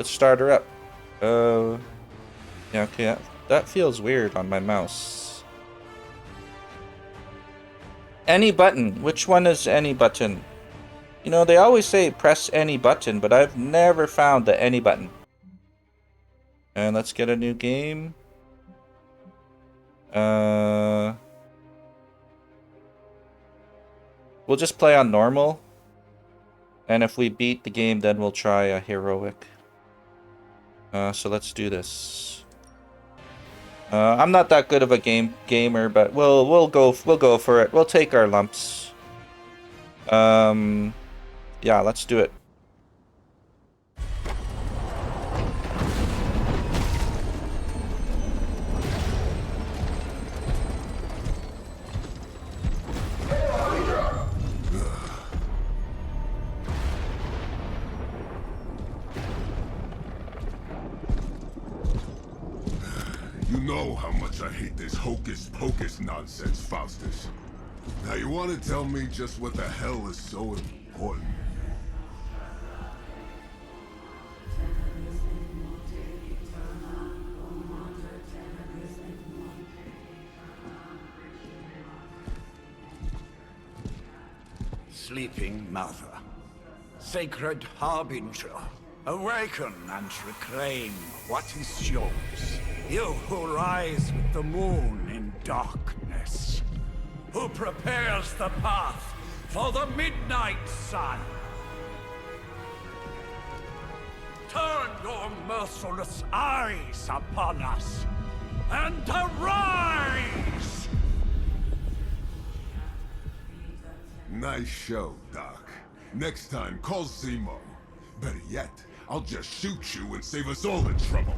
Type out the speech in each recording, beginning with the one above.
Let's start her up. Yeah, okay. That feels weird on my mouse. Any button. Which one is any button? You know, they always say press any button, but I've never found the any button. And let's get a new game. We'll just play on normal. And if we beat the game, then we'll try a heroic. So let's do this. I'm not that good of a gamer, but we'll go for it. We'll take our lumps. Yeah, let's do it. You know how much I hate this hocus-pocus nonsense, Faustus. Now you want to tell me just what the hell is so important? Sleeping Mother, sacred harbinger, awaken and reclaim what is yours. You who rise with the moon in darkness, who prepares the path for the midnight sun. Turn your merciless eyes upon us, and arise! Nice show, Doc. Next time, call Zemo. Better yet, I'll just shoot you and save us all the trouble.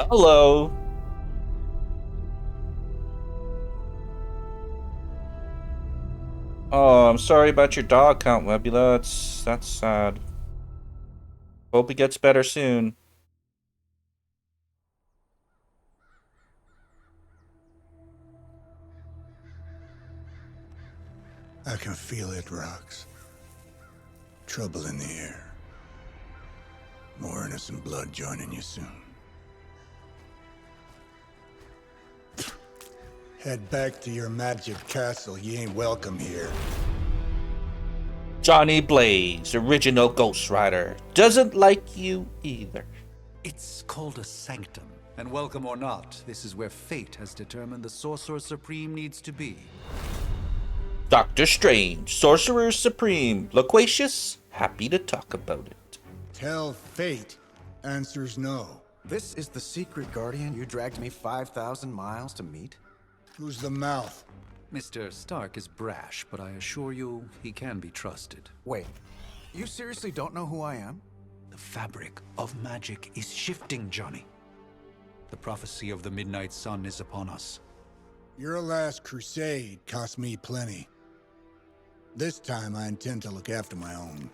Hello. Oh, I'm sorry about your dog count, Webula. That's sad. Hope he gets better soon. I can feel it, Rox. Trouble in the air. More innocent blood joining you soon. Head back to your magic castle. You ain't welcome here. Johnny Blaze, original Ghost Rider, doesn't like you either. It's called a sanctum, and welcome or not, this is where fate has determined the Sorcerer Supreme needs to be. Doctor Strange, Sorcerer Supreme, loquacious, happy to talk about it. Tell fate. Answers no. This is the secret guardian you dragged me 5,000 miles to meet? Who's the mouth? Mr. Stark is brash, but I assure you, he can be trusted. Wait, you seriously don't know who I am? The fabric of magic is shifting, Johnny. The prophecy of the Midnight Sun is upon us. Your last crusade cost me plenty. This time I intend to look after my own.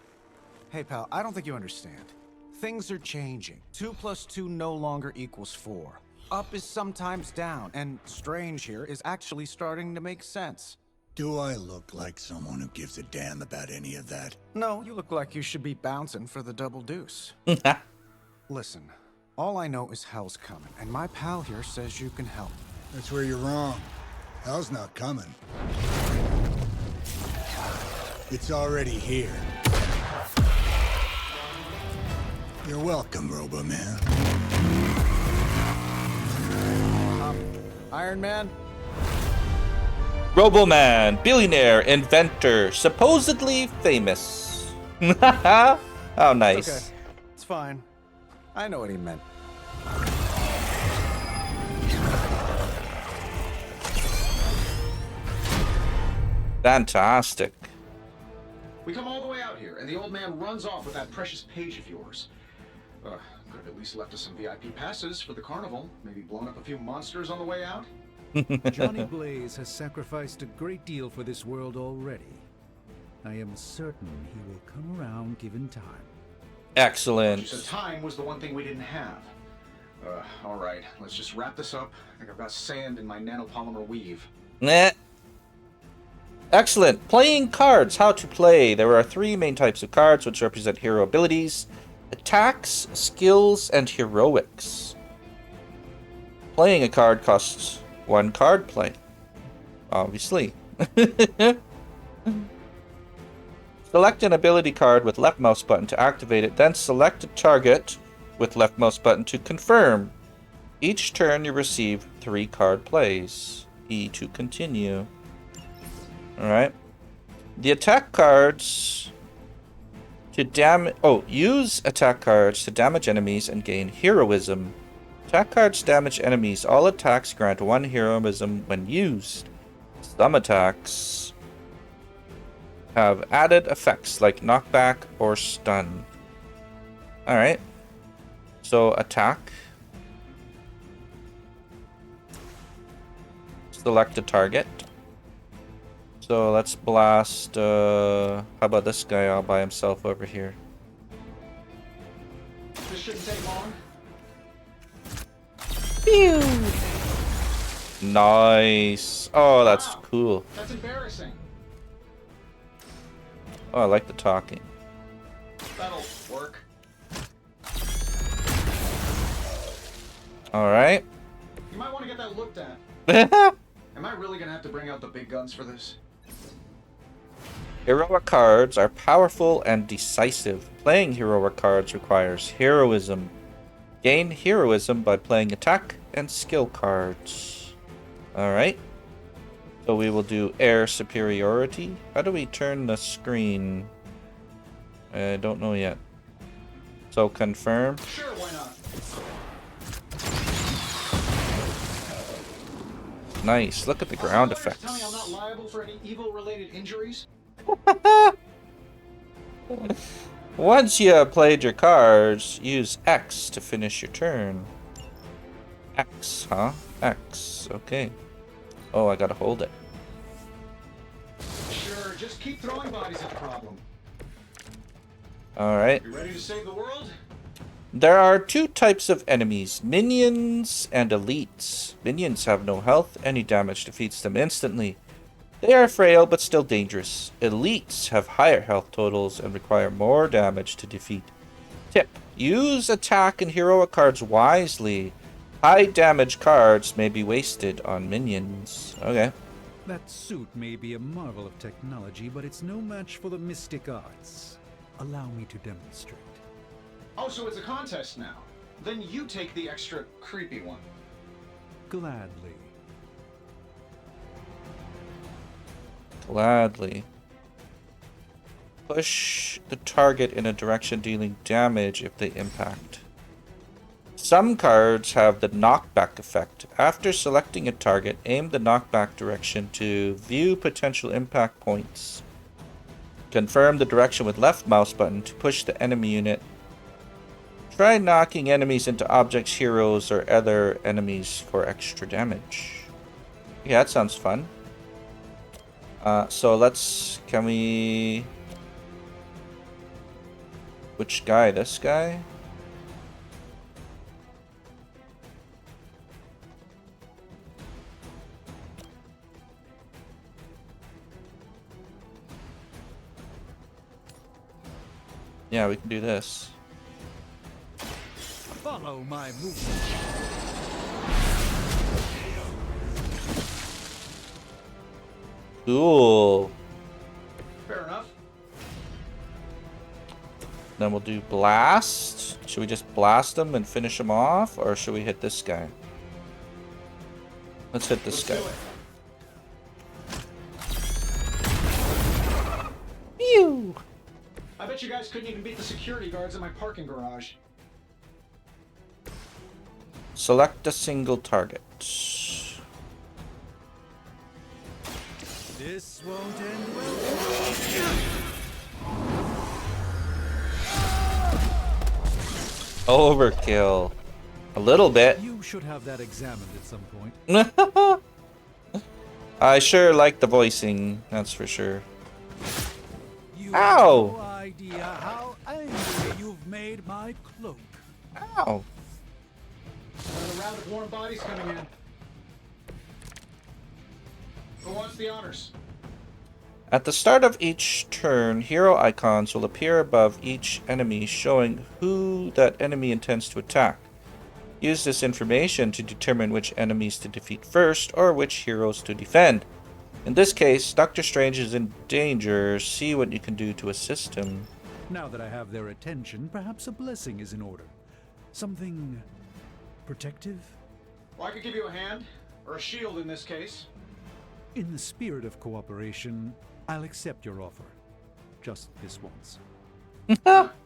Hey pal, I don't think you understand. Things are changing. 2 + 2 no longer equals 4. Up is sometimes down, and Strange here is actually starting to make sense. Do I look like someone who gives a damn about any of that? No, you look like you should be bouncing for the double deuce. Listen, all I know is hell's coming, and my pal here says you can help. That's where you're wrong. Hell's not coming. It's already here. You're welcome, Robo-Man. Iron Man? Roboman, billionaire, inventor, supposedly famous. How nice. Okay, it's fine. I know what he meant. Fantastic. We come all the way out here, and the old man runs off with that precious page of yours. Could have at least left us some VIP passes for the carnival. Maybe blown up a few monsters on the way out. Johnny Blaze has sacrificed a great deal for this world already. I am certain he will come around given time. Excellent. You said time was the one thing we didn't have. All right, let's just wrap this up. I think I've got sand in my nanopolymer weave. Nah. Excellent. Playing cards. How to play. There are 3 main types of cards which represent hero abilities: attacks, skills, and heroics. Playing a card costs 1 card play. Obviously. Select an ability card with left mouse button to activate it, then select a target with left mouse button to confirm. Each turn you receive 3 card plays. E to continue. Alright. The attack cards to use attack cards to damage enemies and gain heroism. Attack cards damage enemies. All attacks grant 1 heroism when used. Some attacks have added effects like knockback or stun. Alright. So attack. Select a target. So let's blast, how about this guy all by himself over here? This shouldn't take long. Pew! Nice. Oh, that's Wow. cool. That's embarrassing. Oh, I like the talking. That'll work. Alright. You might want to get that looked at. Am I really gonna have to bring out the big guns for this? Heroic cards are powerful and decisive. Playing heroic cards requires heroism. Gain heroism by playing attack and skill cards. Alright. So we will do air superiority. How do we turn the screen? I don't know yet. So confirm. Sure, why not? Nice. Look at the ground Lawyers effects. Tell me I'm not liable for any evil-related injuries. Once you have played your cards, use X to finish your turn. X, huh? X. Okay. Oh, I gotta hold it. Sure, just keep throwing bodies at the problem. Alright. You ready to save the world? There are 2 types of enemies, minions and elites. Minions have no health. Any damage defeats them instantly. They are frail but still dangerous. Elites have higher health totals and require more damage to defeat. Tip: use attack and heroic cards wisely. High damage cards may be wasted on minions. Okay. That suit may be a marvel of technology, but it's no match for the mystic arts. Allow me to demonstrate. Oh, so it's a contest now. Then you take the extra creepy one. Gladly. Gladly. Push the target in a direction dealing damage if they impact. Some cards have the knockback effect. After selecting a target, aim the knockback direction to view potential impact points. Confirm the direction with left mouse button to push the enemy unit. Try knocking enemies into objects, heroes, or other enemies for extra damage. Yeah, that sounds fun. So can we... Which guy? This guy? Yeah, we can do this. Follow my movement. Cool. Fair enough. Then we'll do blast. Should we just blast them and finish them off? Or should we hit this guy? Let's hit this Let's guy. do it. I bet you guys couldn't even beat the security guards in my parking garage. Select a single target. This won't end well. Overkill. A little bit. You should have that examined at some point. I sure like the voicing, that's for sure. You Ow! have no idea how angry you've made my cloak. Ow. Another round of warm bodies coming in. Who wants the honors? At the start of each turn, hero icons will appear above each enemy, showing who that enemy intends to attack. Use this information to determine which enemies to defeat first, or which heroes to defend. In this case, Doctor Strange is in danger. See what you can do to assist him. Now that I have their attention, perhaps a blessing is in order. Something protective? Well, I could give you a hand, or a shield in this case. In the spirit of cooperation, I'll accept your offer. Just this once.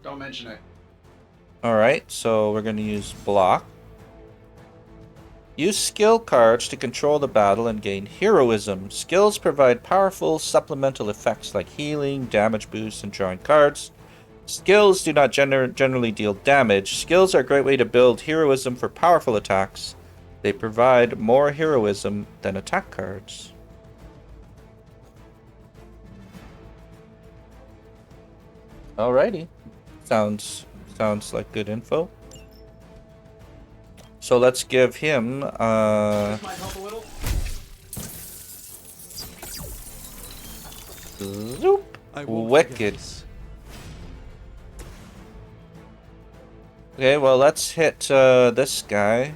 Don't mention it. Alright, so we're going to use block. Use skill cards to control the battle and gain heroism. Skills provide powerful supplemental effects like healing, damage boost, and drawing cards. Skills do not generally deal damage. Skills are a great way to build heroism for powerful attacks. They provide more heroism than attack cards. Alrighty. Sounds like good info. So let's give him This might help a little. zoop. I won't forget Wicked. this. Okay, well let's hit this guy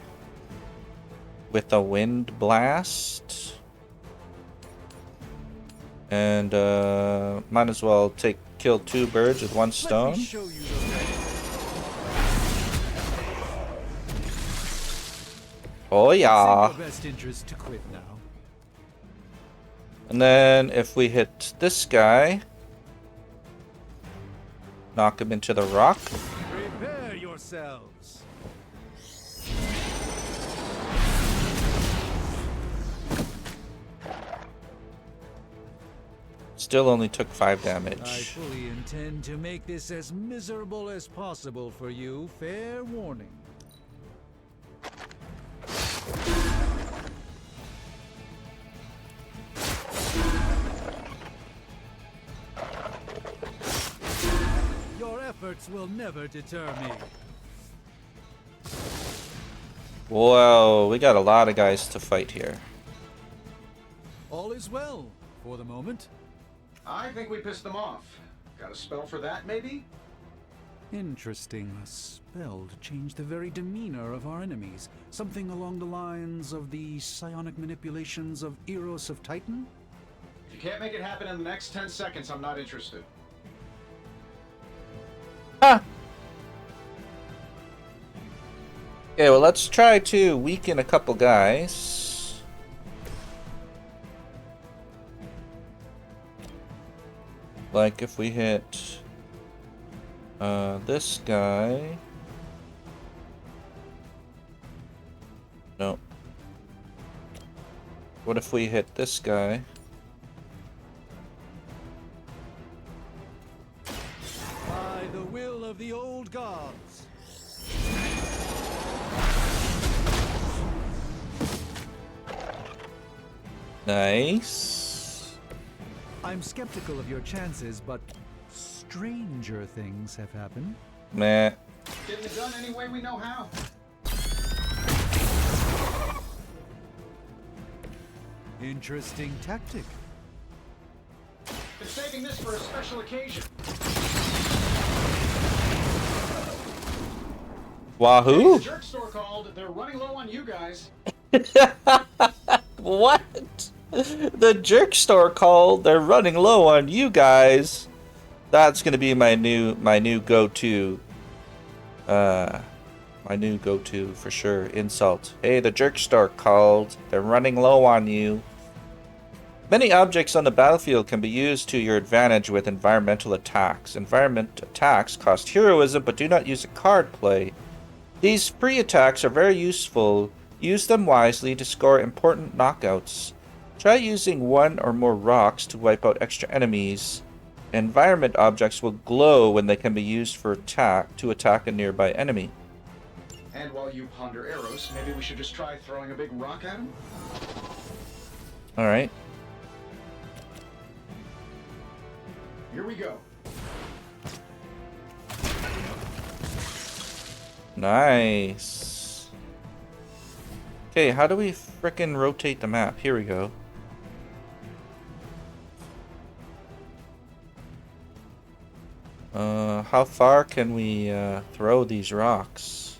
with a wind blast. And might as well kill two birds with one Let stone. me show you the way. Oh It's in yeah. your best interest to quit now. And then if we hit this guy, knock him into the rock. Prepare yourselves. Still only took 5 I damage. fully intend to make this as miserable as possible for you. Fair warning. Your efforts will never deter me. Whoa, we got a lot of guys to fight here. All is well for the moment. I think we pissed them off. Got a spell for that, maybe? Interesting. A spell to change the very demeanor of our enemies. Something along the lines of the psionic manipulations of Eros of Titan? If you can't make it happen in the next 10 seconds, I'm not interested. Ah! Okay, well let's try to weaken a couple guys. Like if we hit this guy. No. What if we hit this guy? By the will of the old gods. Nice. I'm skeptical of your chances, but stranger things have happened. Meh. Getting it done any way we know how. Interesting tactic. Been saving this for a special occasion. Wahoo! The jerk store called. They're running low on you guys. What? The jerk store called. They're running low on you guys. That's gonna be my new go-to. My new go-to for sure. Insult. Hey, the jerk store called. They're running low on you. Many objects on the battlefield can be used to your advantage with environmental attacks. Environment attacks cost heroism but do not use a card play. These free attacks are very useful. Use them wisely to score important knockouts. Try using one or more rocks to wipe out extra enemies. Environment objects will glow when they can be used for to attack a nearby enemy. And while you ponder arrows, maybe we should just try throwing a big rock at him? Alright. Here we go. Nice. Okay, how do we frickin' rotate the map? Here we go. How far can we throw these rocks?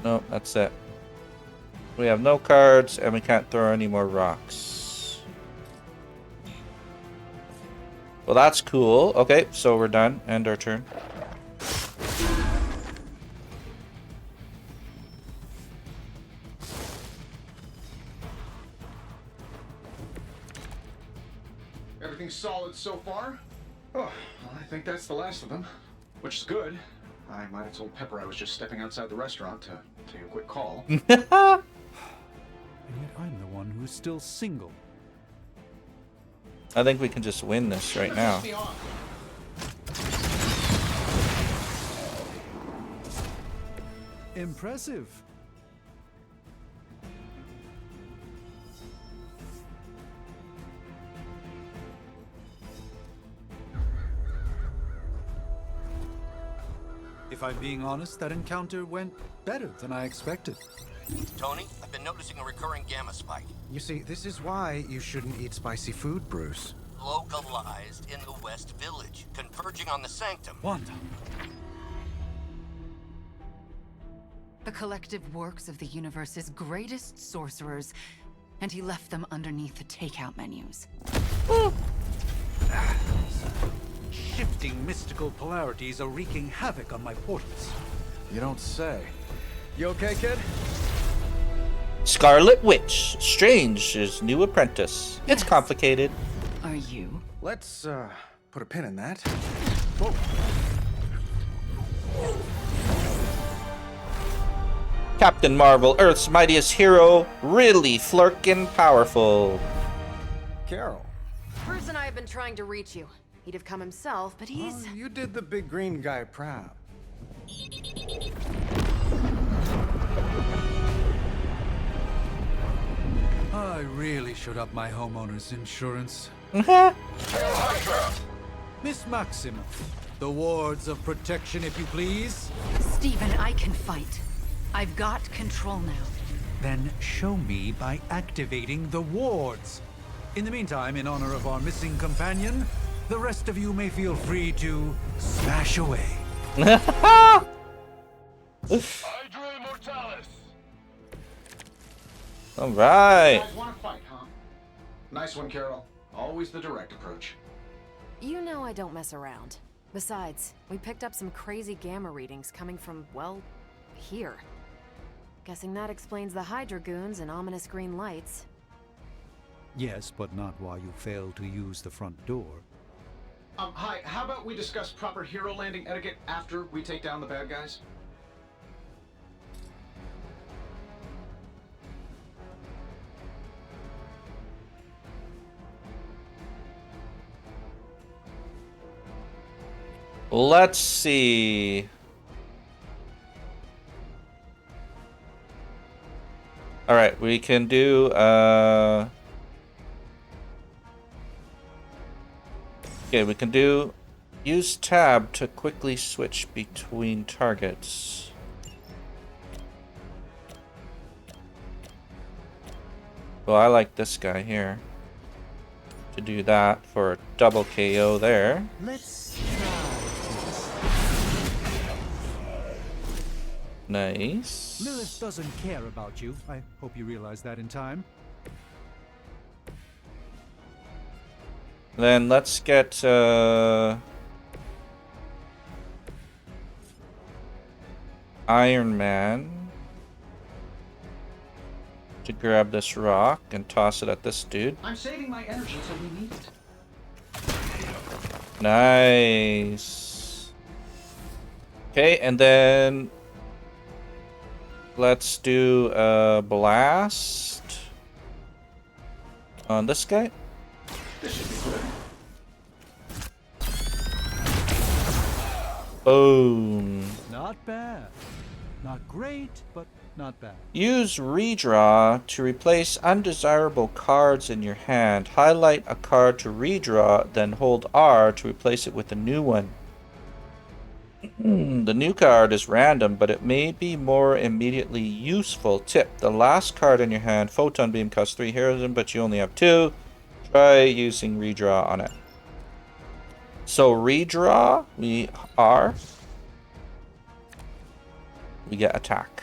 No, that's it. We have no cards, and we can't throw any more rocks. Well, that's cool. Okay, so we're done. End our turn. Everything's solid so far? Oh, well, I think that's the last of them. Which is good. I might have told Pepper I was just stepping outside the restaurant to take a quick call. And yet I'm the one who's still single. I think we can just win this right now. Impressive. If I'm being honest, that encounter went better than I expected. Tony, I've been noticing a recurring gamma spike. You see, this is why you shouldn't eat spicy food, Bruce. Localized in the West Village, converging on the Sanctum. Wanda. The collective works of the universe's greatest sorcerers, and he left them underneath the takeout menus. Shifting mystical polarities are wreaking havoc on my portals. You don't say. You okay, kid? Scarlet Witch, Strange's new apprentice. It's Yes. complicated. Are you? Let's, put a pin in that. Captain Marvel, Earth's mightiest hero, really flirkin' powerful. Carol. Bruce and I have been trying to reach you. He'd have come himself, but he's... Oh, you did the big green guy proud. I really should up my homeowner's insurance. Miss Maximoff, the wards of protection, if you please. Stephen, I can fight. I've got control now. Then show me by activating the wards. In the meantime, in honor of our missing companion, the rest of you may feel free to smash away. All right. You guys want to fight, huh? Nice one, Carol. Always the direct approach. You know I don't mess around. Besides, we picked up some crazy gamma readings coming from, well, here. Guessing that explains the Hydra goons and ominous green lights. Yes, but not while you fail to use the front door. Hi, how about we discuss proper hero landing etiquette after we take down the bad guys? Let's see. All right, we can do okay, we can do use tab to quickly switch between targets. Well, I like this guy here to do that for a double KO there. Let's Nice. Lilith doesn't care about you. I hope you realize that in time. Then let's get Iron Man to grab this rock and toss it at this dude. I'm saving my energy till we need it. Nice. Okay, and then let's do a blast on this guy. This should be good. Boom. Not bad. Not great, but not bad. Use redraw to replace undesirable cards in your hand. Highlight a card to redraw, then hold R to replace it with a new one. The new card is random, but it may be more immediately useful. Tip: the last card in your hand, Photon Beam, costs 3 heroism, but you only have 2. Try using redraw on it. So redraw, we get attack.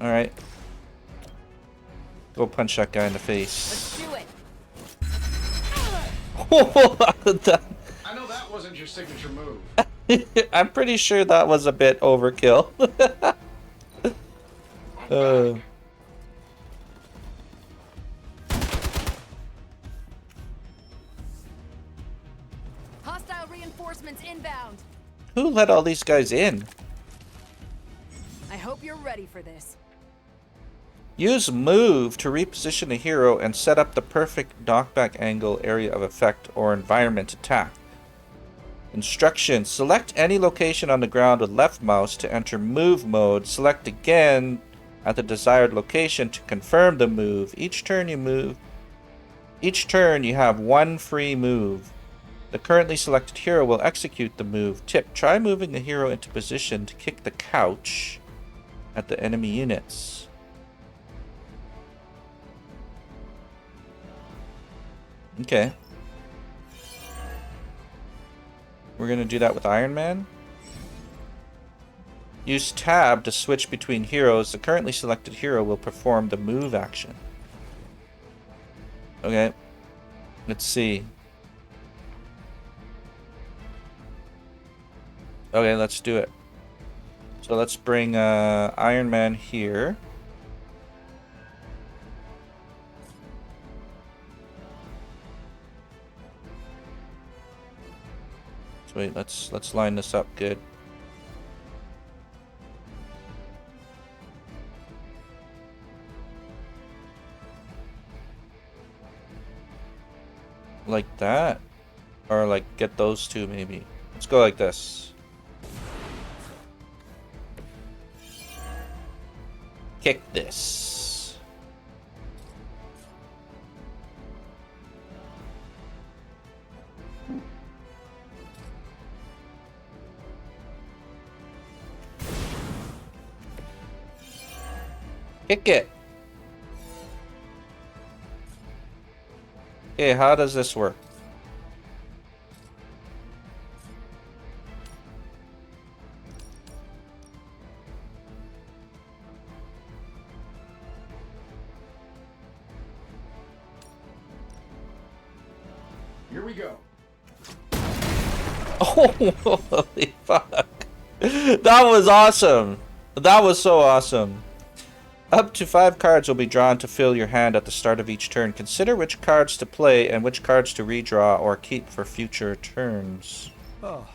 Alright. Go punch that guy in the face. Let's do it. I know that wasn't your signature move. I'm pretty sure that was a bit overkill. Hostile reinforcements inbound. Who let all these guys in? I hope you're ready for this. Use move to reposition a hero and set up the perfect knockback angle, area of effect, or environment attack. Instructions: select any location on the ground with left mouse to enter move mode. Select again at the desired location to confirm the move. Each turn you have one free move. The currently selected hero will execute the move. Tip: try moving the hero into position to kick the couch at the enemy units. Okay. We're gonna do that with Iron Man. Use tab to switch between heroes. The currently selected hero will perform the move action. Okay. Let's see. Okay, let's do it. So let's bring Iron Man here. So wait, let's line this up good. Like that? Or like get those two maybe. Let's go like this. Kick this. Kick it. Okay, how does this work? Here we go. Oh, holy fuck. That was awesome. That was so awesome. Up to 5 cards will be drawn to fill your hand at the start of each turn. Consider which cards to play and which cards to redraw or keep for future turns. Oh,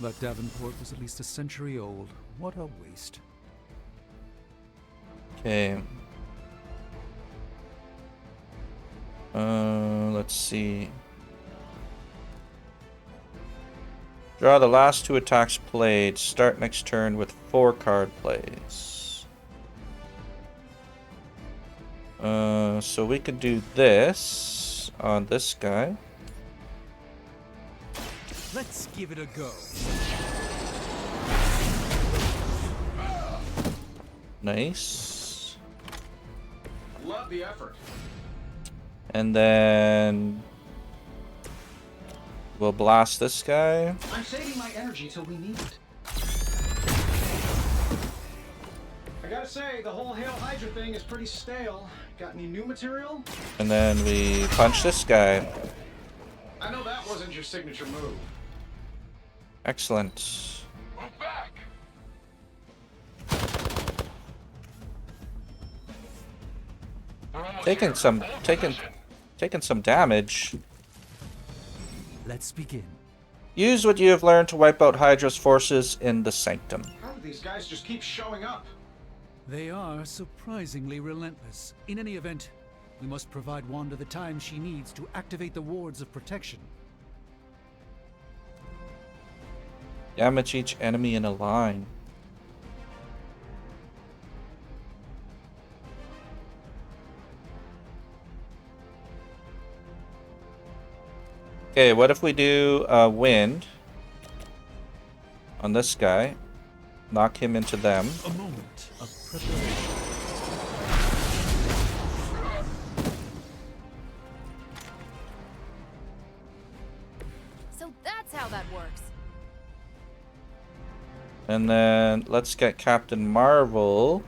that Davenport was at least a century old. What a waste. Okay. Let's see. Draw the last 2 attacks played. Start next turn with 4 card plays. So we could do this on this guy. Let's give it a go. Nice. Love the effort. And then we'll blast this guy. I'm saving my energy till we need it. I gotta say, the whole Hail Hydra thing is pretty stale. Got any new material? And then we punch this guy. I know that wasn't your signature move. Excellent. Move back! taking some damage. Let's begin. Use what you have learned to wipe out Hydra's forces in the Sanctum. How do these guys just keep showing up? They are surprisingly relentless. In any event, we must provide Wanda the time she needs to activate the wards of protection. Damage each enemy in a line. Okay, what if we do wind on this guy? Knock him into them. A moment of preparation. So that's how that works. And then let's get Captain Marvel.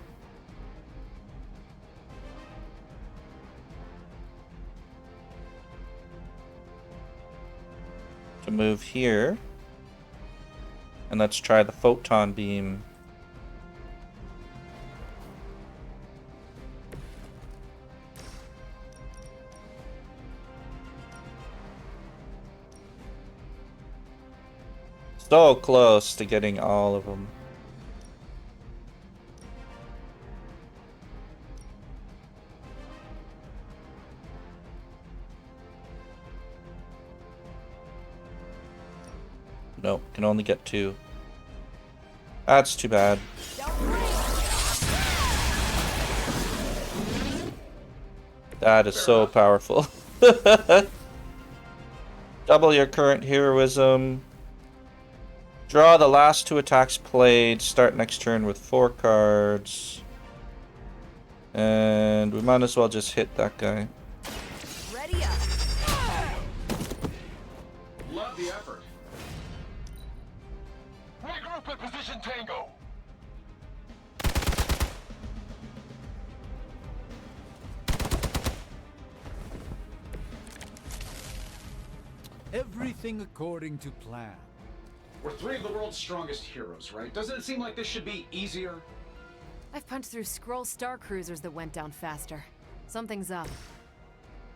To move here. And let's try the photon beam. So close to getting all of them. Nope, can only get 2. That's too bad. That is so powerful. Double your current heroism. Draw the last 2 attacks played. Start next turn with 4 cards. And we might as well just hit that guy. Ready up. Love the effort. Regroup at position Tango. Everything according to plan. We're 3 of the world's strongest heroes, right? Doesn't it seem like this should be easier? I've punched through Skrull star cruisers that went down faster. Something's up.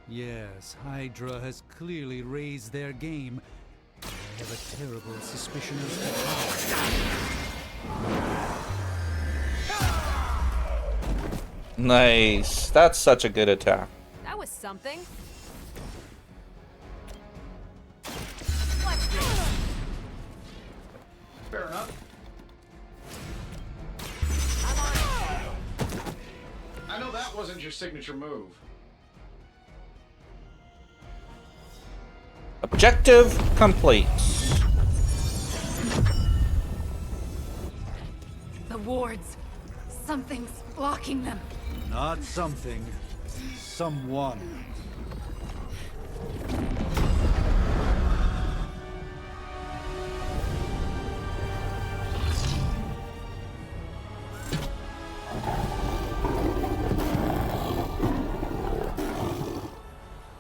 Yes, Hydra has clearly raised their game. I have a terrible suspicion as to how. Nice. That's such a good attack. That was something. Fair enough. I know that wasn't your signature move. Objective complete. The wards. Something's blocking them. Not something. Someone.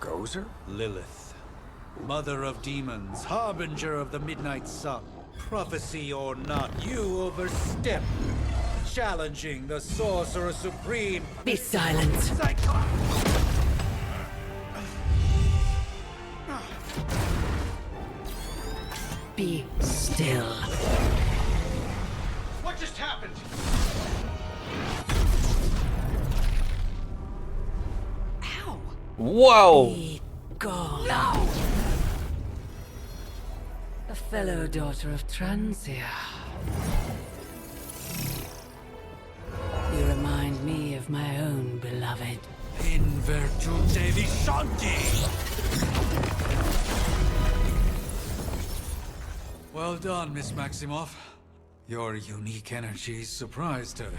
Gozer? Lilith. Mother of demons, harbinger of the midnight sun. Prophecy or not, you overstep. Challenging the Sorcerer Supreme. Be silent. Be still. What just happened? Ow! Whoa! Be gone. No! A fellow daughter of Transia. You remind me of my own beloved. In virtute vishanti. Well done, Miss Maximoff. Your unique energy surprised her.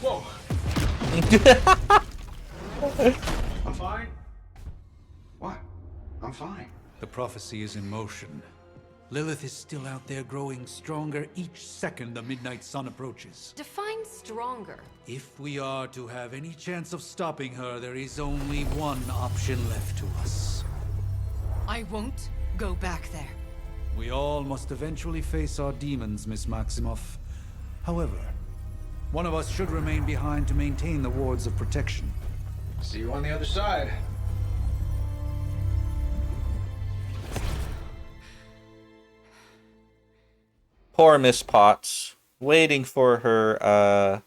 Whoa. I'm fine. What? I'm fine. The prophecy is in motion. Lilith is still out there growing stronger each second the midnight sun approaches. Define stronger. If we are to have any chance of stopping her, there is only one option left to us. I won't go back there. We all must eventually face our demons, Miss Maximoff. However, One of us should remain behind to maintain the wards of protection. See you on the other side. Poor Miss Potts. Waiting for her,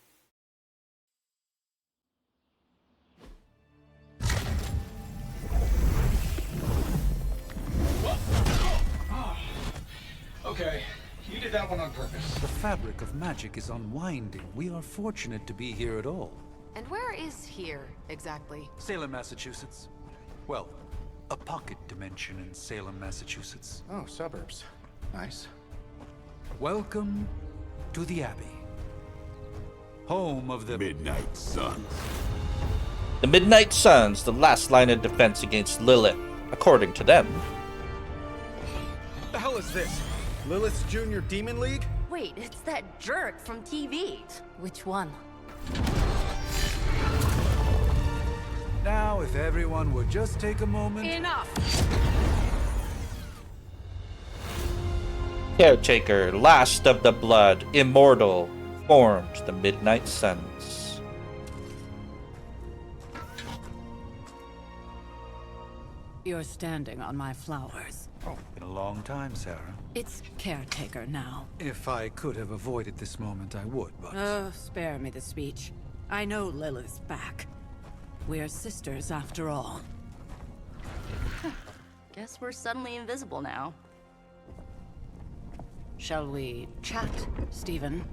Okay, you did that one on purpose. The fabric of magic is unwinding. We are fortunate to be here at all. And where is here, exactly? Salem, Massachusetts. Well, a pocket dimension in Salem, Massachusetts. Oh, suburbs. Nice. Welcome to the Abbey. Home of the Midnight Suns. the Midnight Suns, the last line of defense against Lilith, according to them. The hell is this? Lilith's Junior Demon League? Wait, it's that jerk from TV. Which one? Now, if everyone would just take a moment. Enough! Caretaker, last of the blood, immortal, formed the Midnight Suns. You're standing on my flowers. Oh, been a long time, Sarah. It's caretaker now. If I could have avoided this moment, I would, but... Oh, spare me the speech. I know Lilith's back. We're sisters after all. Guess we're suddenly invisible now. Shall we chat, Stephen?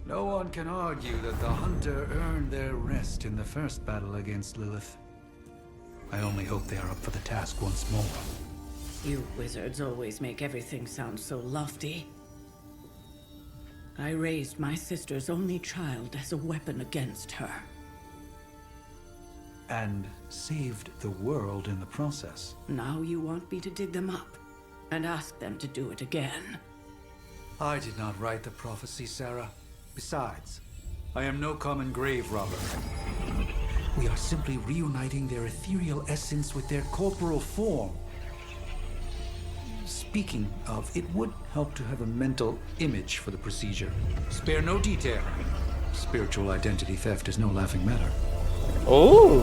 No one can argue that the Hunter earned their rest in the first battle against Lilith. I only hope they are up for the task once more. You wizards always make everything sound so lofty. I raised my sister's only child as a weapon against her. And saved the world in the process. Now you want me to dig them up and ask them to do it again. I did not write the prophecy, Sarah. Besides, I am no common grave robber. We are simply reuniting their ethereal essence with their corporal form. Speaking of, it would help to have a mental image for the procedure. Spare no detail. Spiritual identity theft is no laughing matter. Oh,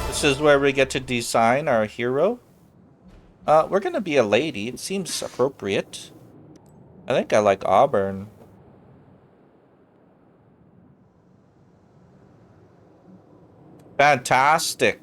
this is where we get to design our hero. We're gonna be a lady. It seems appropriate. I think I like auburn. Fantastic.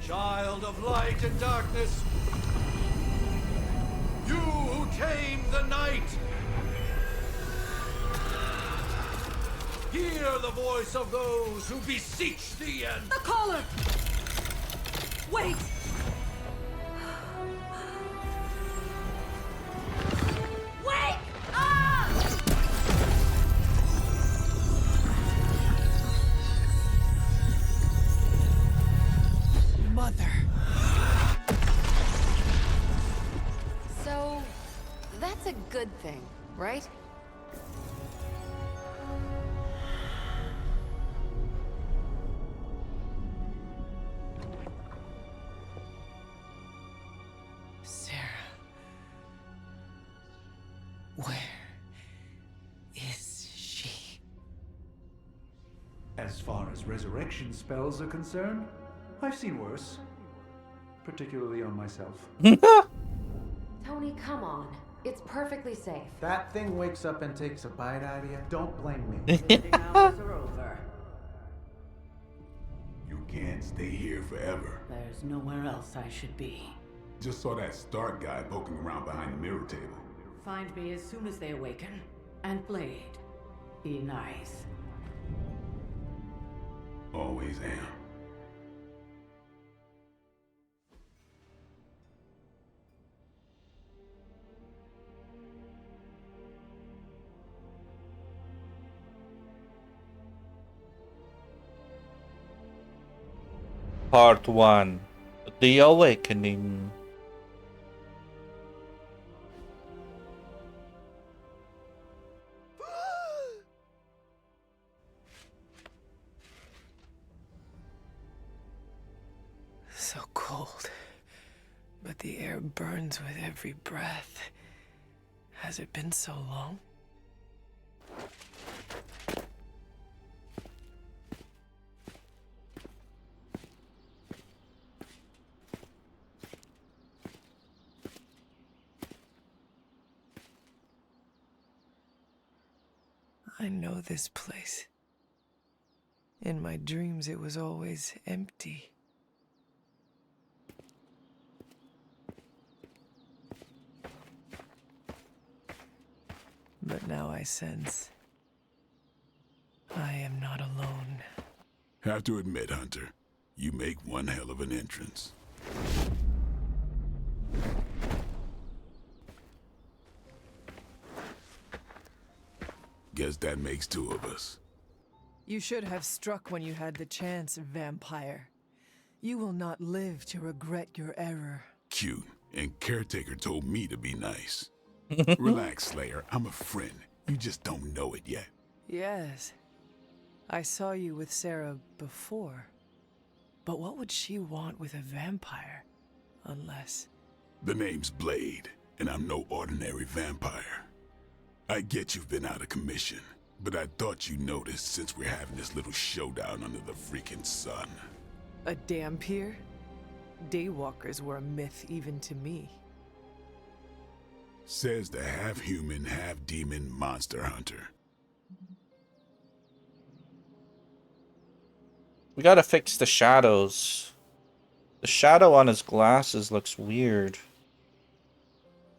Child of light and darkness, you who tame the night, hear the voice of those who beseech thee and... The collar! Wait! Wake up! Mother. So, that's a good thing, right? Sarah. Where is she? As far as resurrection spells are concerned, I've seen worse. Particularly on myself. Tony, come on. It's perfectly safe. That thing wakes up and takes a bite out of you. Don't blame me. Visiting hours are over. You can't stay here forever. There's nowhere else I should be. Just saw that Stark guy poking around behind the mirror table. Find me as soon as they awaken. And Blade, be nice. Always am. Part 1. The Awakening. The air burns with every breath. Has it been so long? I know this place. In my dreams, it was always empty. But now I sense I am not alone. Have to admit, Hunter, you make one hell of an entrance. Guess that makes two of us. You should have struck when you had the chance, vampire. You will not live to regret your error. Cute, and Caretaker told me to be nice. Relax, Slayer. I'm a friend. You just don't know it yet. Yes. I saw you with Sarah before. But what would she want with a vampire? Unless... The name's Blade, and I'm no ordinary vampire. I get you've been out of commission, but I thought you noticed since we're having this little showdown under the freaking sun. A dampier? Daywalkers were a myth even to me. Says the half-human, half-demon monster hunter. We gotta fix the shadows. The shadow on his glasses looks weird.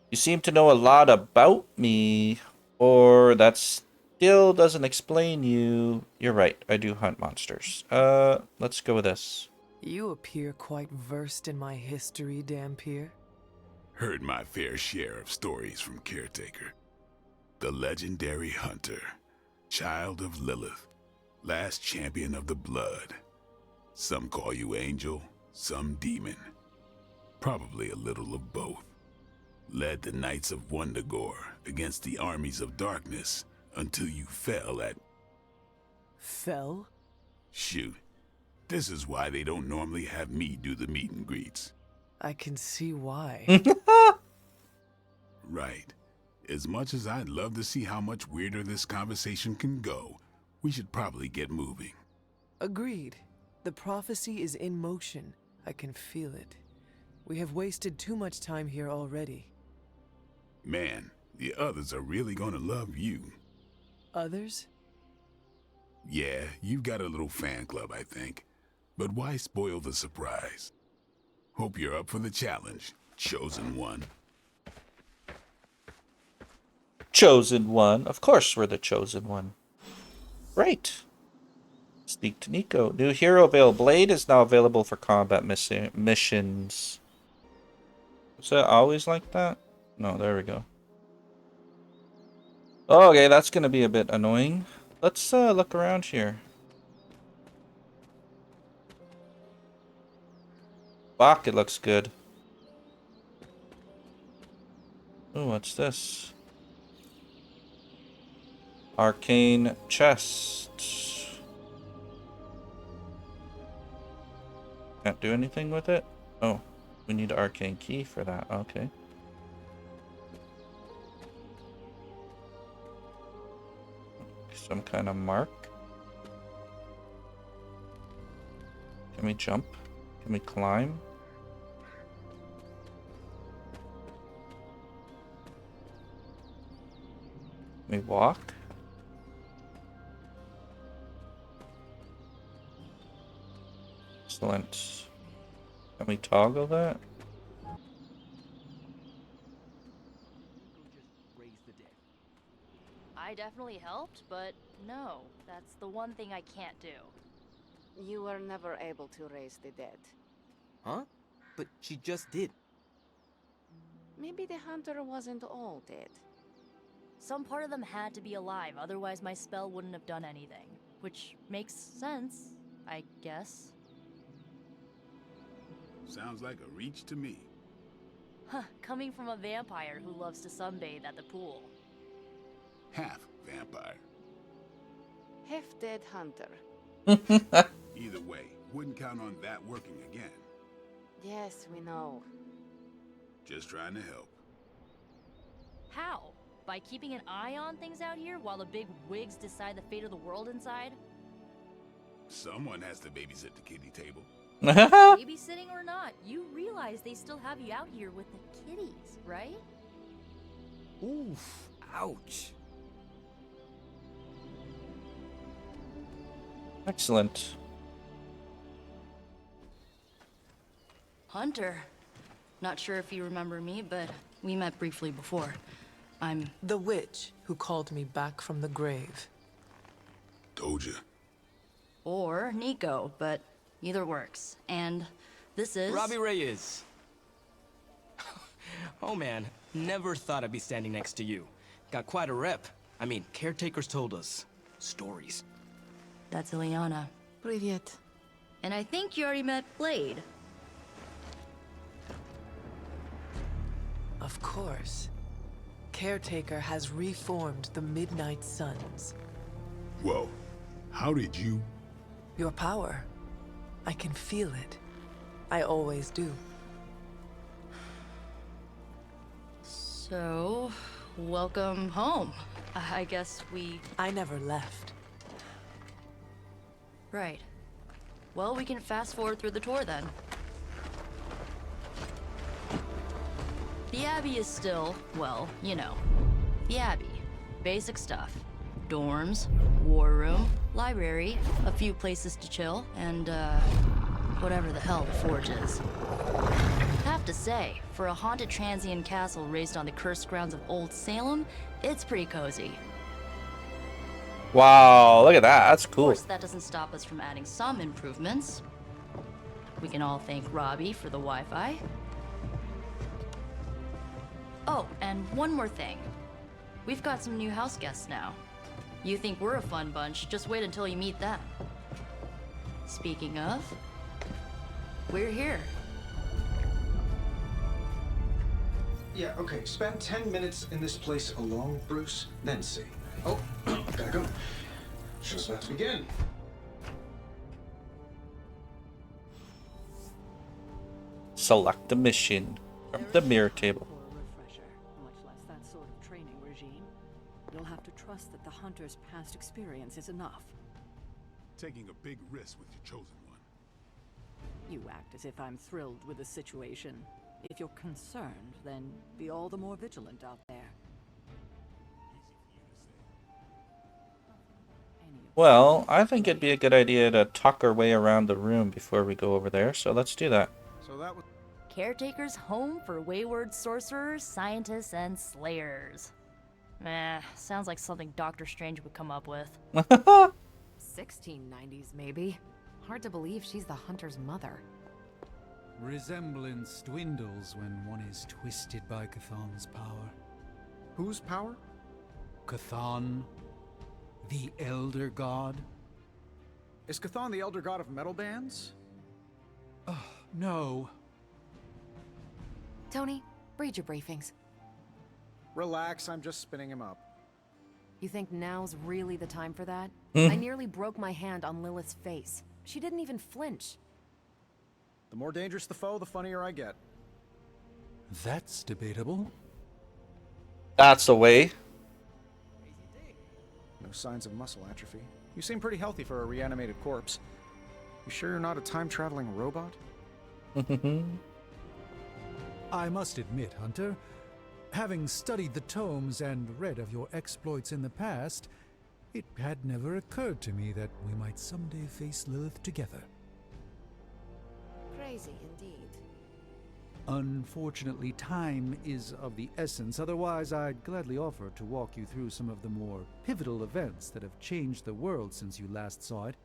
You seem to know a lot about me, or that still doesn't explain you. You're right, I do hunt monsters. Let's go with this. You appear quite versed in my history, Dampier. Heard my fair share of stories from Caretaker. The legendary hunter, child of Lilith, last champion of the blood. Some call you angel, some demon. Probably a little of both. Led the Knights of Wundagore against the armies of darkness until you fell at... Fell? Shoot. This is why they don't normally have me do the meet and greets. I can see why. Right. As much as I'd love to see how much weirder this conversation can go, we should probably get moving. Agreed. The prophecy is in motion. I can feel it. We have wasted too much time here already. Man, the others are really gonna love you. Others? Yeah, you've got a little fan club, I think. But why spoil the surprise? Hope you're up for the challenge, Chosen One. Chosen One. Of course we're the Chosen One. Right. Speak to Nico. New hero available. Blade is now available for combat missions. Was that always like that? No, there we go. Okay, that's gonna be a bit annoying. Let's look around here. Fuck, it looks good. Oh, what's this? Arcane chest. Can't do anything with it? Oh, we need an arcane key for that. Okay. Some kind of mark. Can we jump? Can we climb? Can we walk? Excellent. Can we toggle that? I definitely helped, but no, that's the one thing I can't do. You were never able to raise the dead. Huh? But she just did. Maybe the hunter wasn't all dead. Some part of them had to be alive, otherwise my spell wouldn't have done anything. Which makes sense, I guess. Sounds like a reach to me. Huh, coming from a vampire who loves to sunbathe at the pool. Half vampire. Half dead hunter. Either way, wouldn't count on that working again. Yes, we know. Just trying to help. How? By keeping an eye on things out here while the big wigs decide the fate of the world inside? Someone has to babysit the kitty table. Babysitting or not, you realize they still have you out here with the kitties, right? Oof. Ouch. Excellent. Hunter. Not sure if you remember me, but we met briefly before. I'm the witch who called me back from the grave. Told you. Or Nico, but either works. And this is... Robbie Reyes. Oh man, never thought I'd be standing next to you. Got quite a rep. I mean, caretakers told us stories. That's Ileana. Привет. And I think you already met Blade. Of course. Caretaker has reformed the Midnight Suns. Whoa. How did you... Your power. I can feel it. I always do. So, welcome home. I guess we... I never left. Right. Well, we can fast forward through the tour then. The Abbey is still, well, you know, the Abbey. Basic stuff. Dorms, war room, library, a few places to chill, and, whatever the hell the Forge is. Have to say, for a haunted transient castle raised on the cursed grounds of Old Salem, it's pretty cozy. Wow, look at that. That's Of cool. course, that doesn't stop us from adding some improvements. We can all thank Robbie for the Wi-Fi. Oh, and one more thing. We've got some new house guests now. You think we're a fun bunch, just wait until you meet them. Speaking of, we're here. Yeah, okay. Spend 10 minutes in this place alone, Bruce, then see. Oh, gotta go. Show's about to begin. Select a mission from the mirror table. Much less that sort of training regime. You'll have to trust that the hunter's past experience is enough. Taking a big risk with your chosen one. You act as if I'm thrilled with the situation. If you're concerned, then be all the more vigilant out there. Well, I think it'd be a good idea to talk our way around the room before we go over there, so let's do that. So that was... Caretaker's home for wayward sorcerers, scientists, and slayers. Meh, sounds like something Doctor Strange would come up with. 1690s, maybe. Hard to believe she's the hunter's mother. Resemblance dwindles when one is twisted by Chthon's power. Whose power? Chthon, the Elder God. Is Chthon the elder god of metal bands? No. Tony, read your briefings. Relax, I'm just spinning him up. You think now's really the time for that? Hmm. I nearly broke my hand on Lilith's face. She didn't even flinch. The more dangerous the foe, the funnier I get. That's debatable. That's the way. No signs of muscle atrophy. You seem pretty healthy for a reanimated corpse. You sure you're not a time-traveling robot? I must admit, Hunter, having studied the tomes and read of your exploits in the past, it had never occurred to me that we might someday face Lilith together. Crazy indeed. Unfortunately, time is of the essence. Otherwise, I'd gladly offer to walk you through some of the more pivotal events that have changed the world since you last saw it.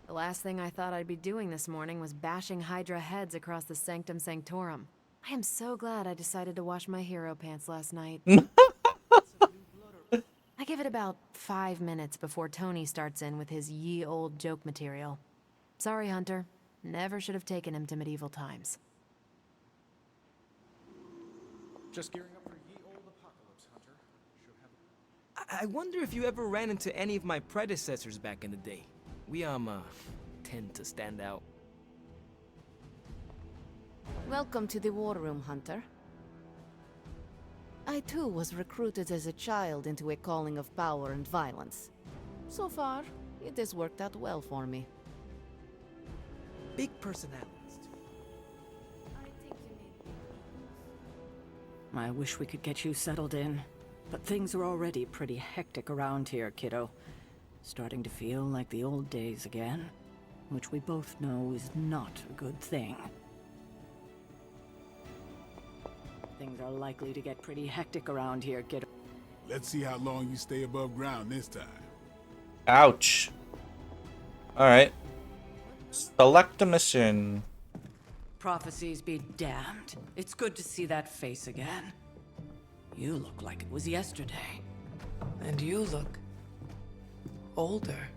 The last thing I thought I'd be doing this morning was bashing Hydra heads across the Sanctum Sanctorum. I am so glad I decided to wash my hero pants last night. I give it about 5 minutes before Tony starts in with his ye old joke material. Sorry, Hunter. Never should have taken him to medieval times. Just gearing up for ye old apocalypse, Hunter. Should have... I wonder if you ever ran into any of my predecessors back in the day. We, tend to stand out. Welcome to the War Room, Hunter. I too was recruited as a child into a calling of power and violence. So far, it has worked out well for me. Big personalist. I wish we could get you settled in, but things are already pretty hectic around here, kiddo. Starting to feel like the old days again, which we both know is not a good thing. Things are likely to get pretty hectic around here, kiddo. Let's see how long you stay above ground this time. Ouch. Alright. Select a mission. Prophecies be damned. It's good to see that face again. You look like it was yesterday. And you look older.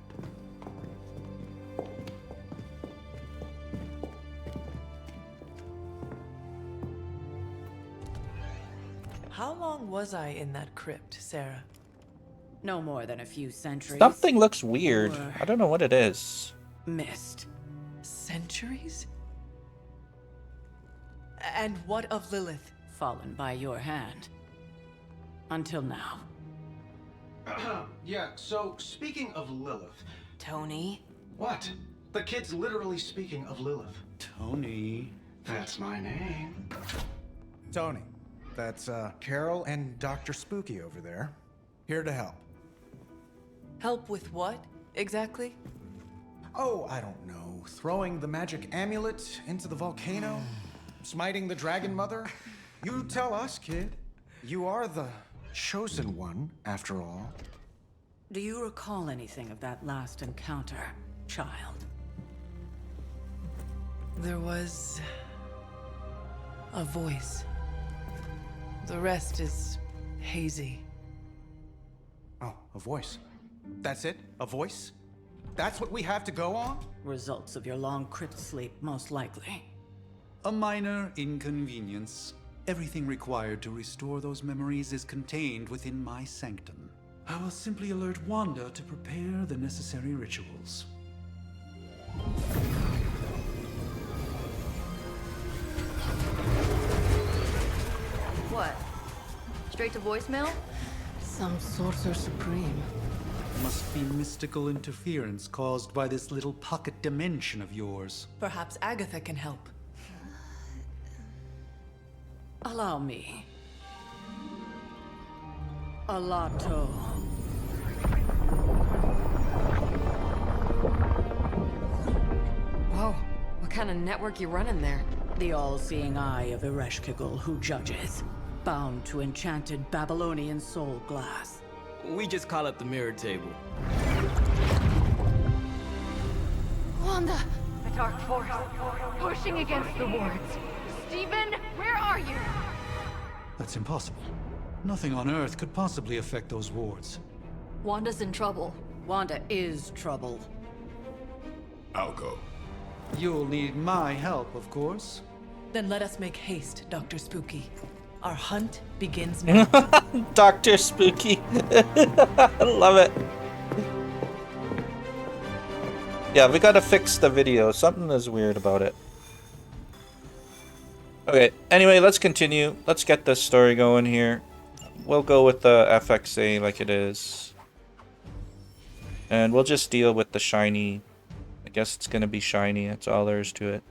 How long was I in that crypt, Sarah? No more than a few centuries. Something looks weird. I don't know what it is. Missed. Centuries? And what of Lilith? Fallen by your hand. Until now. Yeah, so speaking of Lilith. Tony? What? The kid's literally speaking of Lilith. Tony. That's my name. Tony. That's Carol and Dr. Spooky over there. Here to help. Help with what, exactly? Oh, I don't know. Throwing the magic amulet into the volcano? Smiting the dragon mother? You tell us, kid. You are the chosen one, after all. Do you recall anything of that last encounter, child? There was a voice. The rest is hazy. Oh, a voice. That's it? A voice? That's what we have to go on? Results of your long crypt sleep, most likely. A minor inconvenience. Everything required to restore those memories is contained within my sanctum. I will simply alert Wanda to prepare the necessary rituals. What? Straight to voicemail? Some sorcerer supreme. Must be mystical interference caused by this little pocket dimension of yours. Perhaps Agatha can help. Allow me. Alato. Whoa, what kind of network you running there? The all-seeing eye of Ereshkigal who judges. Bound to enchanted Babylonian soul glass. We just call it the mirror table. Wanda! The dark force, pushing against the wards. Stephen, where are you? That's impossible. Nothing on Earth could possibly affect those wards. Wanda's in trouble. Wanda is trouble. I'll go. You'll need my help, of course. Then let us make haste, Dr. Spooky. Our hunt begins now. Dr. Spooky. I love it. Yeah, we gotta fix the video. Something is weird about it. Okay, anyway, let's continue. Let's get this story going here. We'll go with the FXA like it is. And we'll just deal with the shiny. I guess it's gonna be shiny. That's all there is to it.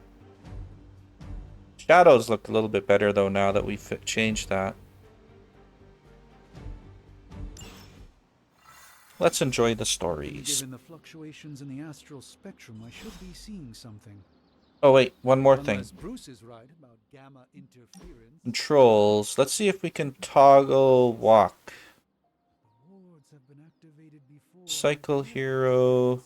Shadows look a little bit better though now that we've changed that. Let's enjoy the stories. Given the fluctuations in the astral spectrum, I should be seeing something. Oh wait, one more thing. Unless Bruce is right about gamma interference. Controls. Let's see if we can toggle walk. Cycle hero.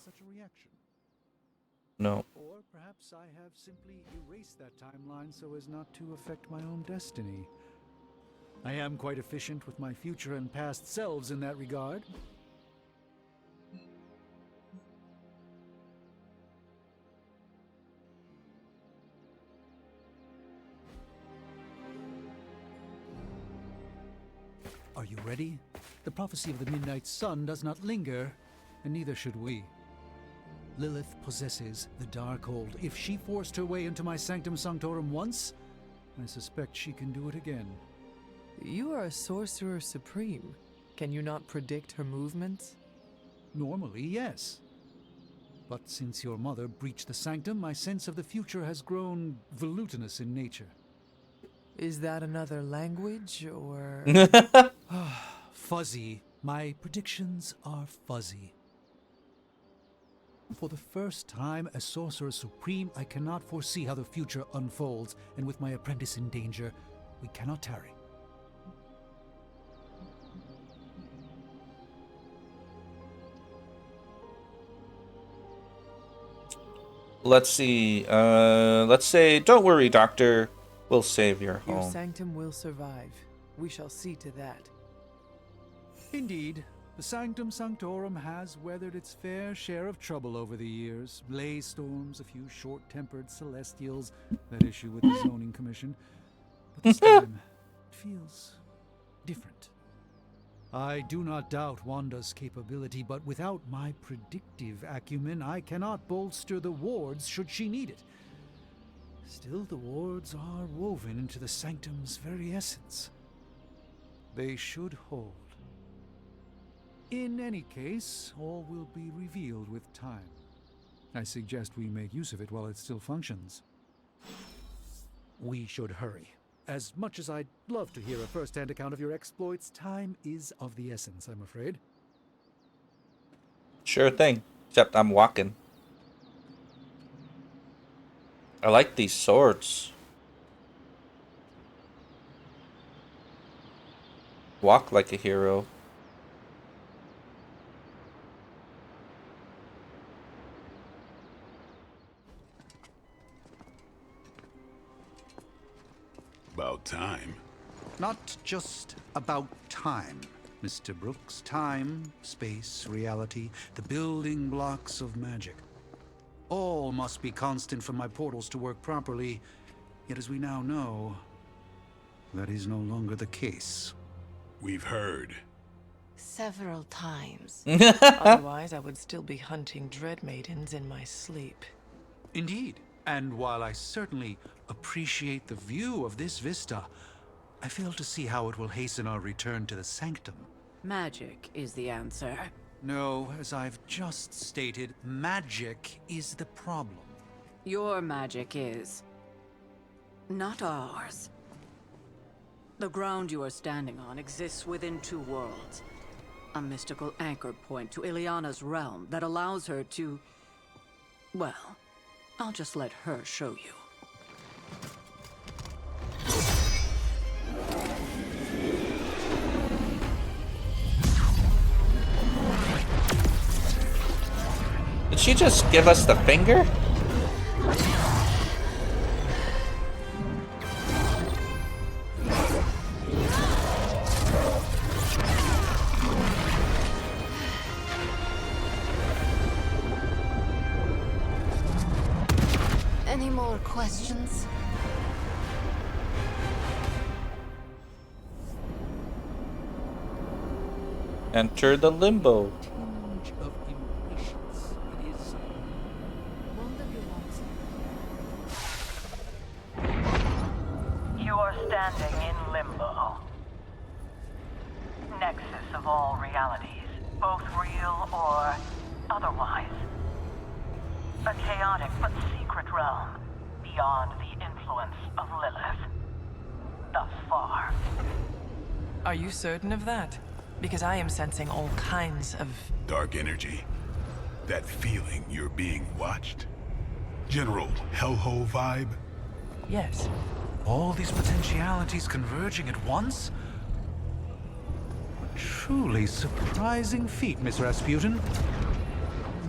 No. Or perhaps I have simply erased that timeline so as not to affect my own destiny. I am quite efficient with my future and past selves in that regard. Are you ready? The prophecy of the Midnight Sun does not linger, and neither should we. Lilith possesses the Darkhold. If she forced her way into my Sanctum Sanctorum once, I suspect she can do it again. You are a sorcerer supreme. Can you not predict her movements? Normally, yes. But since your mother breached the sanctum, my sense of the future has grown volutinous in nature. Is that another language, or...? Fuzzy. My predictions are fuzzy. For the first time as Sorcerer Supreme, I cannot foresee how the future unfolds, and with my apprentice in danger, we cannot tarry. Let's see. Let's say, don't worry, Doctor. We'll save your home. Your sanctum will survive. We shall see to that. Indeed. The Sanctum Sanctorum has weathered its fair share of trouble over the years. Blaze storms, a few short-tempered celestials, that issue with the zoning commission. But this time, it feels different. I do not doubt Wanda's capability, but without my predictive acumen, I cannot bolster the wards should she need it. Still, the wards are woven into the Sanctum's very essence. They should hold. In any case, all will be revealed with time. I suggest we make use of it while it still functions. We should hurry. As much as I'd love to hear a first-hand account of your exploits, time is of the essence, I'm afraid. Sure thing. Except I'm walking. I like these swords. Walk like a hero. About time. Not just about time, Mr. Brooks. Time, space, reality, the building blocks of magic. All must be constant for my portals to work properly, yet as we now know, that is no longer the case. We've heard. Several times. Otherwise, I would still be hunting dread maidens in my sleep. Indeed. And while I certainly appreciate the view of this vista, I fail to see how it will hasten our return to the Sanctum. Magic is the answer. No, as I've just stated, magic is the problem. Your magic is... not ours. The ground you are standing on exists within two worlds. A mystical anchor point to Ileana's realm that allows her to... well, I'll just let her show you. Did she just give us the finger? Any more questions? Enter the limbo. You are standing in limbo. Nexus of all realities, both real or otherwise. A chaotic but secret realm, beyond the influence of Lilith. Thus far. Are you certain of that? Because I am sensing all kinds of... dark energy. That feeling you're being watched. General hellhole vibe. Yes. All these potentialities converging at once? A truly surprising feat, Miss Rasputin.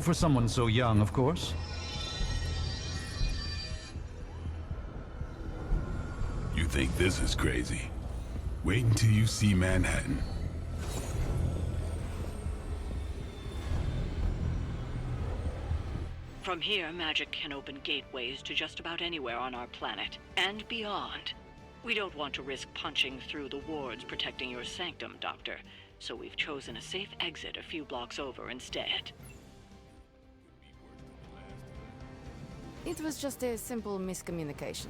For someone so young, of course. You think this is crazy? Wait until you see Manhattan. From here, magic can open gateways to just about anywhere on our planet, and beyond. We don't want to risk punching through the wards protecting your sanctum, Doctor, so we've chosen a safe exit a few blocks over instead. It was just a simple miscommunication.